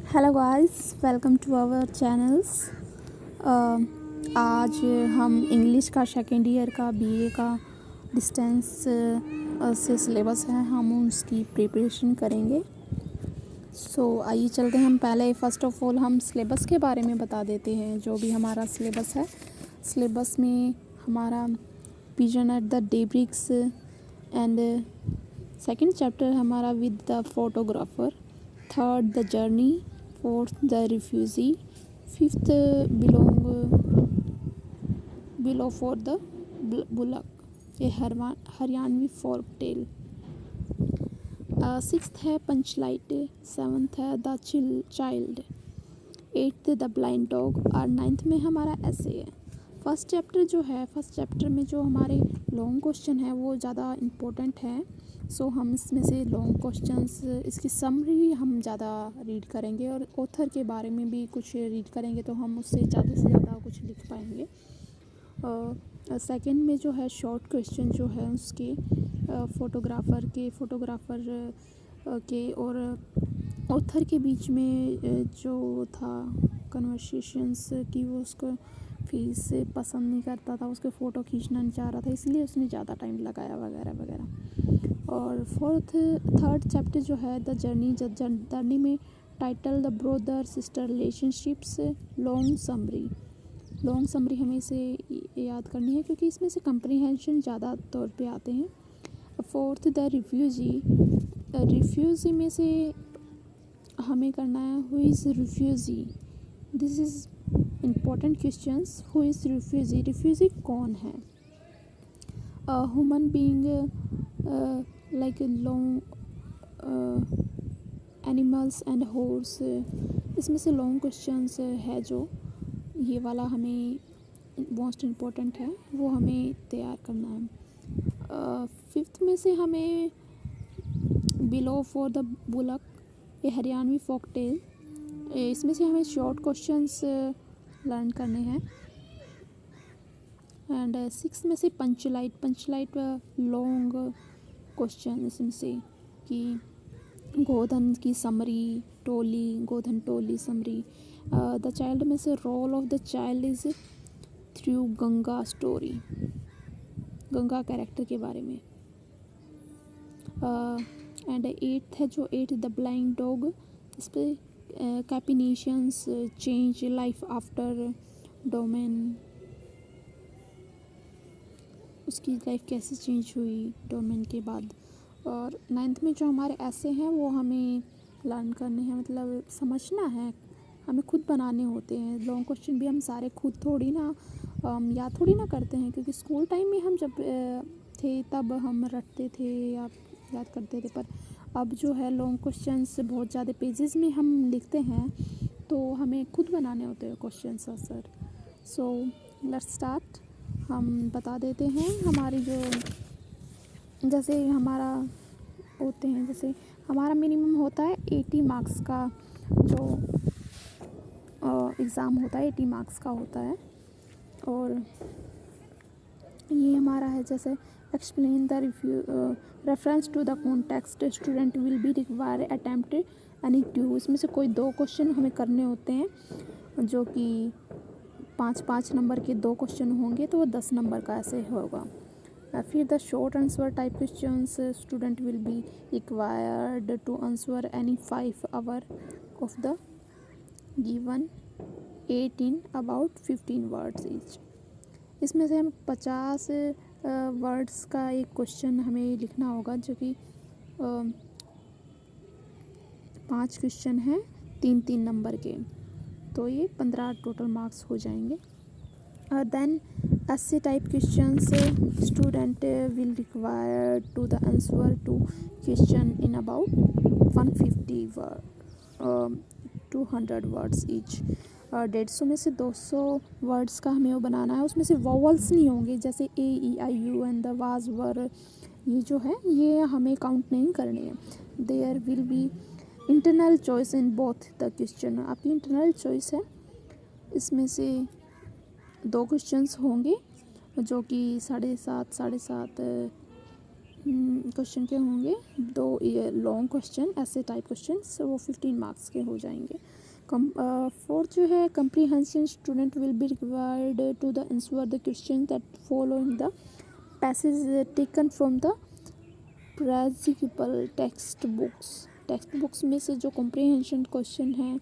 Hello guys, welcome to our channels. आज हम English का सेकेंड ईयर का बीए का डिस्टेंस से सिलेबस है, हम उसकी प्रिपरेशन करेंगे। आइए चलते हैं। हम पहले फ़र्स्ट ऑफ ऑल हम सिलेबस के बारे में बता देते हैं। जो भी हमारा सिलेबस है, सिलेबस में हमारा vision at the debris and second chapter हमारा with the photographer, third the journey, fourth the refugee, fifth below for the bullock, ये हरियाणवी फोक टेल। सिक्स्थ है पंचलाइट, सेवन्थ है the child, eighth the blind dog और ninth में हमारा ऐसे है। First chapter में जो हमारे लॉन्ग क्वेश्चन है वो ज़्यादा इम्पोर्टेंट है। हम इसमें से लॉन्ग क्वेश्चंस, इसकी समरी हम ज़्यादा रीड करेंगे और ऑथर के बारे में भी कुछ रीड करेंगे, तो हम उससे ज़्यादा से ज़्यादा कुछ लिख पाएंगे। सेकंड में जो है शॉर्ट क्वेश्चन जो है उसके फोटोग्राफर के और ऑथर के बीच में जो था कन्वर्सेशंस की, वो उसको फेस से पसंद नहीं करता था, उसके फ़ोटो खींचना नहीं चाह रहा था, इसलिए उसने ज़्यादा टाइम लगाया वगैरह वगैरह। और थर्ड चैप्टर जो है द जर्नी में title the brother sister relationships, long summary हमें इसे याद करनी है क्योंकि इसमें से कंप्रीहेंशन ज़्यादा तौर पे आते हैं। फोर्थ द रिफ्यूजी में से हमें करना है who is refugee. This is important questions. Who is refugee कौन है? Human being like long animals and horse. इसमें से लॉन्ग क्वेश्चंस है जो ये वाला हमें मोस्ट इम्पोर्टेंट है, वो हमें तैयार करना है। फिफ्थ में से हमें बिलो फॉर द बुलक, ये हरियाणवी फोक टेल, इसमें से हमें शॉर्ट क्वेश्चंस लर्न करने हैं। एंड सिक्स में से पंचलाइट लॉन्ग क्वेश्चन, इसमें से कि गोधन की समरी, गोधन टोली समरी। द चाइल्ड में से role of the child is through Ganga story, Ganga character के बारे में। And at the blind dog, इस पर कैपिनेशंस चेंज लाइफ आफ्टर डोमेन, उसकी लाइफ कैसे चेंज हुई डोमेन के बाद। और नाइन्थ में जो हमारे ऐसे हैं वो हमें लर्न करने हैं, मतलब समझना है, हमें खुद बनाने होते हैं। लॉन्ग क्वेश्चन भी हम सारे खुद थोड़ी ना याद थोड़ी ना करते हैं, क्योंकि स्कूल टाइम में हम जब थे तब हम रटते थे या याद करते थे, पर अब जो है लॉन्ग क्वेश्चंस बहुत ज़्यादा पेजेस में हम लिखते हैं, तो हमें खुद बनाने होते हैं question answer. So let's start. हम बता देते हैं हमारी जो, जैसे हमारा होते हैं, जैसे हमारा मिनिमम होता है 80 मार्क्स का, जो एग्ज़ाम होता है 80 मार्क्स का होता है। और ये हमारा है जैसे explain the reference to the context, student will be require attempt any two. इसमें से कोई दो क्वेश्चन हमें करने होते हैं, जो कि 5 नंबर के 2 क्वेश्चन होंगे, तो वो 10 नंबर का ऐसे होगा। फिर the short answer type questions, student will be required to answer any 5 out of the given 8 in about 15 words each. इसमें से हम 50 वर्ड्स का एक क्वेश्चन हमें लिखना होगा, जो कि 5 क्वेश्चन हैं 3 नंबर के, तो ये 15 टोटल मार्क्स हो जाएंगे। देन ऐसे type questions, student will require to the answer to question in about 150 word 200 words each. 150 में से 200 वर्ड्स का हमें वो बनाना है। उसमें से वॉवल्स नहीं होंगे, जैसे A E I U and the was were, ये जो है ये हमें काउंट नहीं करने हैं। There will be internal choice in both the question, आपकी इंटरनल चॉइस है। इसमें से 2 क्वेश्चंस होंगे जो कि 7.5 क्वेश्चन के होंगे, 2 ये लॉन्ग क्वेश्चन, ऐसे टाइप क्वेश्चन वो 15 मार्क्स के हो जाएंगे। फोर्थ जो है comprehension, student will be required to the answer the question that follow in the passage taken from the prescribed text books में से जो कॉम्प्रीहेंशन क्वेश्चन है,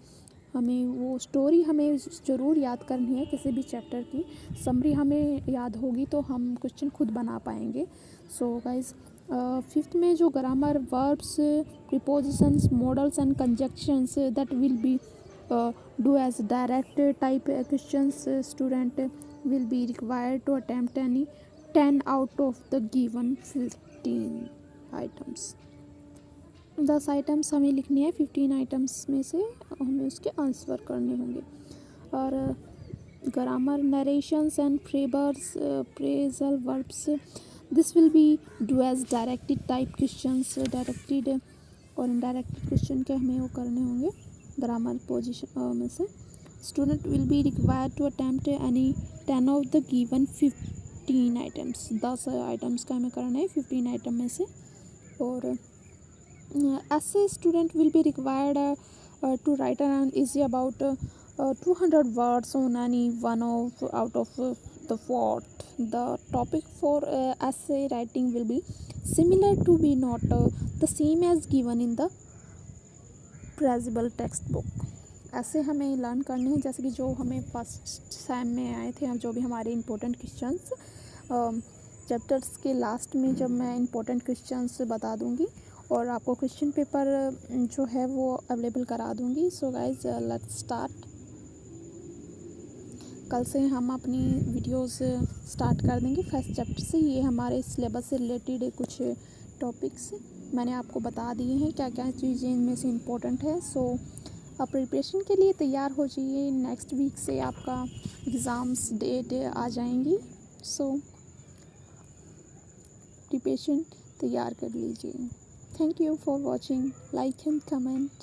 हमें वो स्टोरी हमें ज़रूर याद करनी है। किसी भी चैप्टर की समरी हमें याद होगी तो हम क्वेश्चन खुद बना पाएंगे। सो गाइज, फिफ्थ में जो grammar, verbs, prepositions, modals and conjunctions that will be do as direct type questions, student will be required to attempt any 10 out of the given 15 items. 10 items हमें लिखनी है, 15 items में से हमें उसके answer करने होंगे। और grammar, narrations and proverbs, phrasal verbs, this will be do as directed type questions. Directed और इनडायरेक्टेड क्वेश्चन के हमें वो करने होंगे ग्रामर पोजिशन में से। Student will be required to attempt any 10 of the given 15 items. 10 items का हमें करना है 15 आइटम में से। और essay, student will be required to write an essay about 200 words on any one of out of the fourth. The topic for essay writing will be similar to be not the same as given in the prescribed text book. ऐसे हमें learn करने हैं जैसे कि जो हमें first sem में आए थे, जो भी हमारे इम्पोर्टेंट क्वेश्चंस चैप्टर्स के लास्ट में जब मैं इम्पोर्टेंट क्वेश्चंस बता दूंगी और आपको क्वेश्चन पेपर जो है वो अवेलेबल करा दूंगी। So guys, let's start. कल से हम अपनी वीडियोस स्टार्ट कर देंगे फर्स्ट चैप्टर से। ये हमारे सिलेबस से रिलेटेड कुछ टॉपिक्स मैंने आपको बता दिए हैं, क्या क्या चीज़ें इनमें से इम्पोर्टेंट है। सो आप प्रिपरेशन के लिए तैयार हो जाइए। नेक्स्ट वीक से आपका एग्ज़ाम्स डेट आ जाएंगी। सो प्रिपरेशन तैयार कर लीजिए। Thank you for watching. Like and comment.